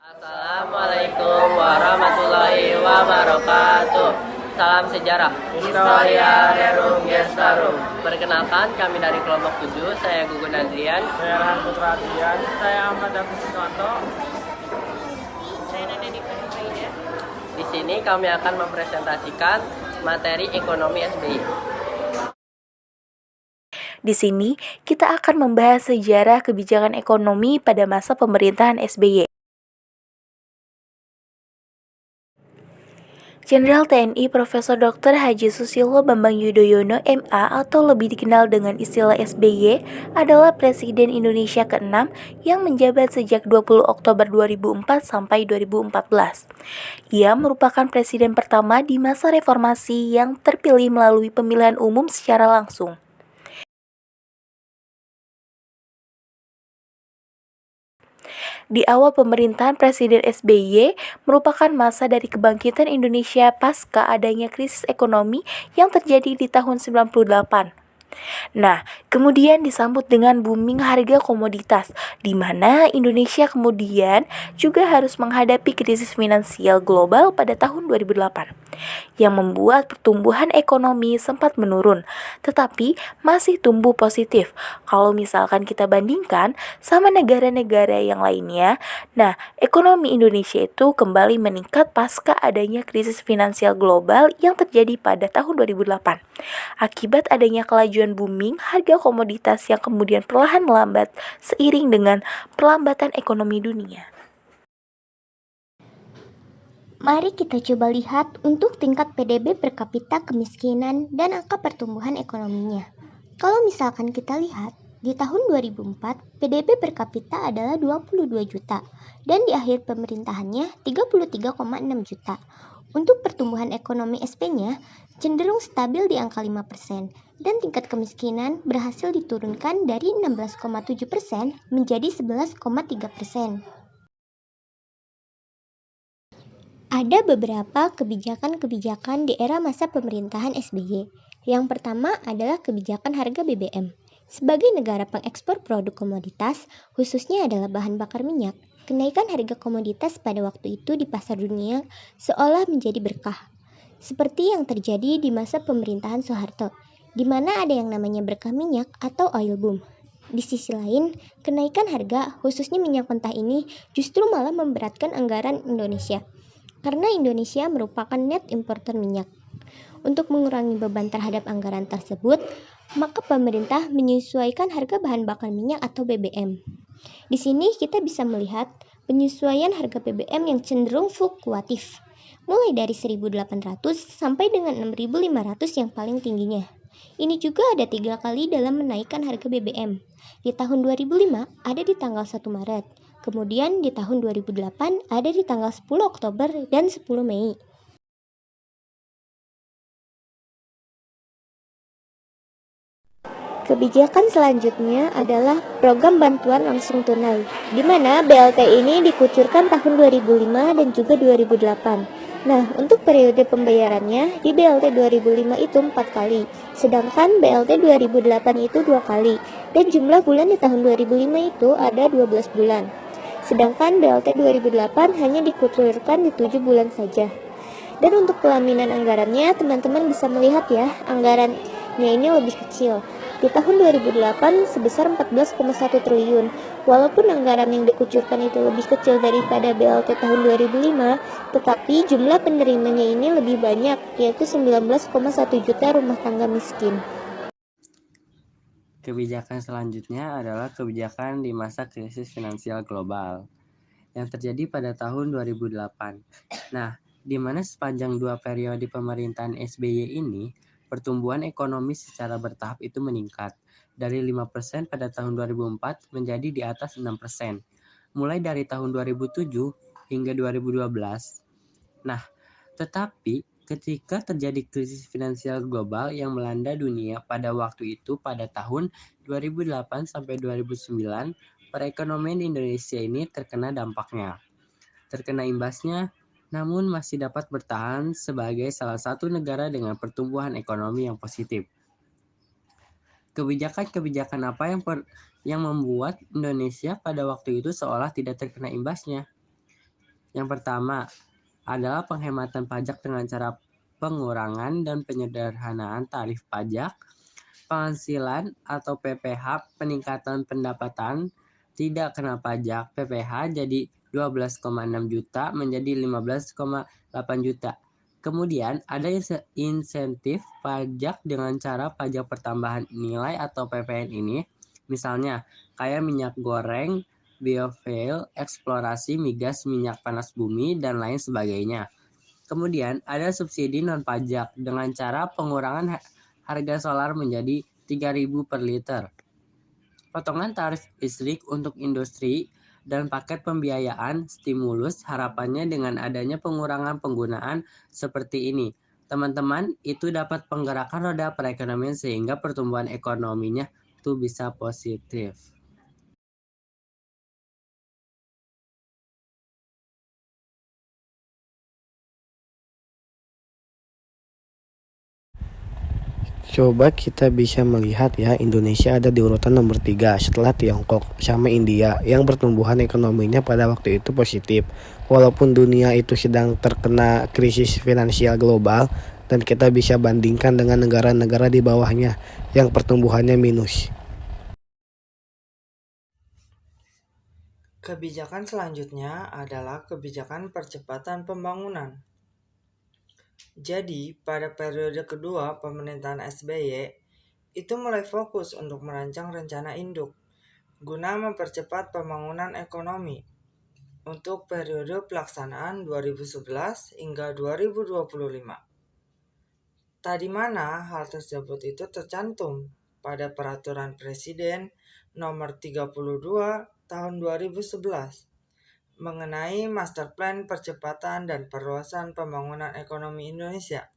Assalamualaikum warahmatullahi wabarakatuh. Salam sejarah. Historia Rerum Gestarum. Perkenalkan, kami dari kelompok 7. Saya Gugun Adrian. Saya Rahan Putra Adrian. Saya Ahmad David Siswanto. Saya Nanda Dipa Faida. Di sini kami akan mempresentasikan materi ekonomi SBY. Di sini, kita akan membahas sejarah kebijakan ekonomi pada masa pemerintahan SBY. Jenderal TNI Profesor Dr. Haji Susilo Bambang Yudhoyono MA atau lebih dikenal dengan istilah SBY adalah Presiden Indonesia ke-6 yang menjabat sejak 20 Oktober 2004 sampai 2014. Ia merupakan presiden pertama di masa reformasi yang terpilih melalui pemilihan umum secara langsung. Di awal pemerintahan Presiden SBY merupakan masa dari kebangkitan Indonesia pasca adanya krisis ekonomi yang terjadi di tahun 98. Nah, kemudian disambut dengan booming harga komoditas, di mana Indonesia kemudian juga harus menghadapi krisis finansial global pada tahun 2008, yang membuat pertumbuhan ekonomi sempat menurun, tetapi masih tumbuh positif. Kalau misalkan kita bandingkan sama negara-negara yang lainnya, nah, ekonomi Indonesia itu kembali meningkat pasca adanya krisis finansial global yang terjadi pada tahun 2008. Akibat adanya kelajuan booming harga komoditas yang kemudian perlahan melambat seiring dengan perlambatan ekonomi dunia. Mari kita coba lihat untuk tingkat PDB per kapita kemiskinan dan angka pertumbuhan ekonominya. Kalau misalkan kita lihat, di tahun 2004, PDB per kapita adalah 22 juta dan di akhir pemerintahannya 33,6 juta. Untuk pertumbuhan ekonomi SP-nya cenderung stabil di angka 5% dan tingkat kemiskinan berhasil diturunkan dari 16,7% menjadi 11,3%. Ada beberapa kebijakan-kebijakan di era masa pemerintahan SBY. Yang pertama adalah kebijakan harga BBM. Sebagai negara pengekspor produk komoditas, khususnya adalah bahan bakar minyak, kenaikan harga komoditas pada waktu itu di pasar dunia seolah menjadi berkah. Seperti yang terjadi di masa pemerintahan Soeharto, di mana ada yang namanya berkah minyak atau oil boom. Di sisi lain, kenaikan harga, khususnya minyak mentah ini, justru malah memberatkan anggaran Indonesia, karena Indonesia merupakan net importer minyak. Untuk mengurangi beban terhadap anggaran tersebut, maka pemerintah menyesuaikan harga bahan bakar minyak atau BBM. Di sini kita bisa melihat penyesuaian harga BBM yang cenderung fluktuatif, mulai dari 1.800 sampai dengan 6.500 yang paling tingginya. Ini juga ada 3 kali dalam menaikkan harga BBM. Di tahun 2005 ada di tanggal 1 Maret. Kemudian di tahun 2008 ada di tanggal 10 Oktober dan 10 Mei. Kebijakan selanjutnya adalah program bantuan langsung tunai, di mana BLT ini dikucurkan tahun 2005 dan juga 2008. Nah, untuk periode pembayarannya di BLT 2005 itu 4 kali, sedangkan BLT 2008 itu 2 kali, dan jumlah bulan di tahun 2005 itu ada 12 bulan. Sedangkan BLT 2008 hanya dikucurkan di 7 bulan saja. Dan untuk pelaminan anggarannya, teman-teman bisa melihat ya, anggarannya ini lebih kecil. Di tahun 2008 sebesar 14,1 triliun. Walaupun anggaran yang dikucurkan itu lebih kecil daripada BLT tahun 2005, tetapi jumlah penerimanya ini lebih banyak, yaitu 19,1 juta rumah tangga miskin. Kebijakan selanjutnya adalah kebijakan di masa krisis finansial global yang terjadi pada tahun 2008. Nah, di mana sepanjang 2 periode pemerintahan SBY ini, pertumbuhan ekonomi secara bertahap itu meningkat dari 5% pada tahun 2004 menjadi di atas 6%, mulai dari tahun 2007 hingga 2012. Nah, tetapi ketika terjadi krisis finansial global yang melanda dunia pada waktu itu pada tahun 2008 sampai 2009, perekonomian Indonesia ini terkena dampaknya. Terkena imbasnya, namun masih dapat bertahan sebagai salah satu negara dengan pertumbuhan ekonomi yang positif. Kebijakan-kebijakan apa yang membuat Indonesia pada waktu itu seolah tidak terkena imbasnya? Yang pertama adalah penghematan pajak dengan cara pengurangan dan penyederhanaan tarif pajak, penghasilan atau PPH, peningkatan pendapatan tidak kena pajak PPH jadi 12,6 juta menjadi 15,8 juta. Kemudian ada insentif pajak dengan cara pajak pertambahan nilai atau PPN ini, misalnya kayak minyak goreng, biofuel, eksplorasi migas, minyak panas bumi, dan lain sebagainya. Kemudian ada subsidi non pajak dengan cara pengurangan harga solar menjadi 3.000 per liter. Potongan tarif listrik untuk industri dan paket pembiayaan stimulus harapannya dengan adanya pengurangan penggunaan seperti ini. Teman-teman, itu dapat penggerakkan roda perekonomian sehingga pertumbuhan ekonominya itu bisa positif. Coba kita bisa melihat ya, Indonesia ada di urutan nomor 3 setelah Tiongkok sama India yang pertumbuhan ekonominya pada waktu itu positif. Walaupun dunia itu sedang terkena krisis finansial global dan kita bisa bandingkan dengan negara-negara di bawahnya yang pertumbuhannya minus. Kebijakan selanjutnya adalah kebijakan percepatan pembangunan. Jadi, pada periode kedua pemerintahan SBY, itu mulai fokus untuk merancang rencana induk guna mempercepat pembangunan ekonomi untuk periode pelaksanaan 2011 hingga 2025. Tadi mana hal tersebut itu tercantum pada Peraturan Presiden Nomor 32 Tahun 2011 mengenai Master Plan Percepatan dan Perluasan Pembangunan Ekonomi Indonesia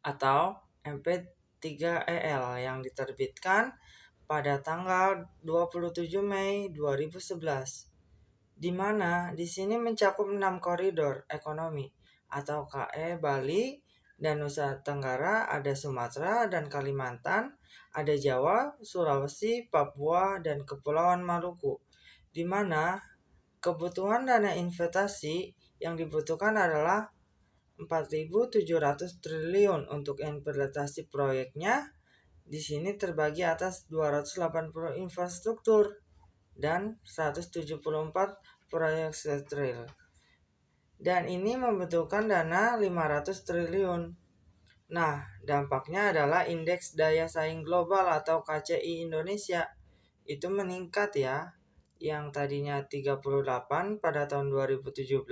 atau MP3EL yang diterbitkan pada tanggal 27 Mei 2011, di mana di sini mencakup 6 koridor ekonomi atau KE Bali dan Nusa Tenggara, ada Sumatera dan Kalimantan, ada Jawa, Sulawesi, Papua, dan Kepulauan Maluku, di mana kebutuhan dana investasi yang dibutuhkan adalah 4.700 triliun untuk implementasi proyeknya. Di sini terbagi atas 280 infrastruktur dan 174 proyek sektoral. Dan ini membutuhkan dana 500 triliun. Nah, dampaknya adalah indeks daya saing global atau KCI Indonesia itu meningkat ya, yang tadinya 38 pada tahun 2017,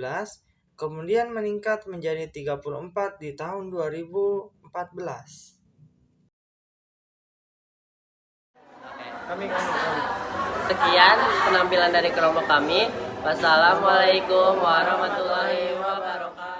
kemudian meningkat menjadi 34 di tahun 2014. Sekian penampilan dari kelompok kami. Wassalamualaikum warahmatullahi wabarakatuh.